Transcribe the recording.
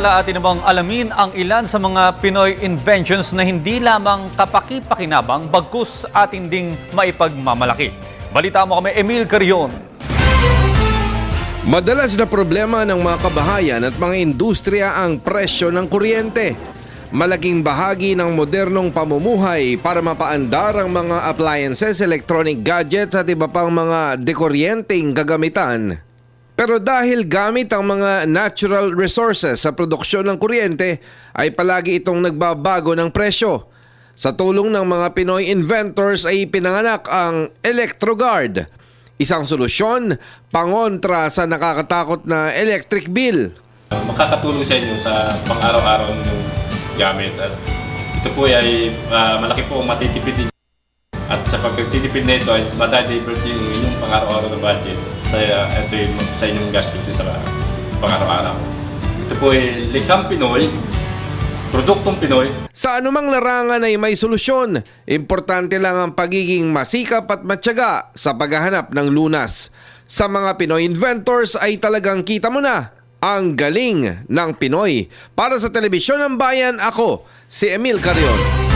Atin namang alamin ang ilan sa mga Pinoy inventions na hindi lamang kapaki-pakinabang bagkus atin ding maipagmamalaki. Balita mo kami, Emil Carion. Madalas na problema ng mga kabahayan at mga industriya ang presyo ng kuryente. Malaking bahagi ng modernong pamumuhay para mapaandar ang mga appliances, electronic gadgets at iba pang mga dekuryenteng gagamitan. Pero dahil gamit ang mga natural resources sa produksyon ng kuryente, ay palagi itong nagbabago ng presyo. Sa tulong ng mga Pinoy inventors ay pinanganak ang ElectroGuard, isang solusyon pangontra sa nakakatakot na electric bill. Makakatulong sa inyo sa pang-araw-araw ninyong gamit. At ito po ay malaki po ang matitipid ninyo. At sa pagtitipid na ito ay matadivert yung inyong pang-araw-araw na budget sa inyong gastos sa pang-araw-araw. Ito po ay likhang Pinoy, produktong Pinoy. Sa anumang larangan ay may solusyon. Importante lang ang pagiging masikap at matyaga sa paghahanap ng lunas. Sa mga Pinoy inventors ay talagang kita mo na ang galing ng Pinoy. Para sa Telebisyon ng Bayan, ako si Emil Carion.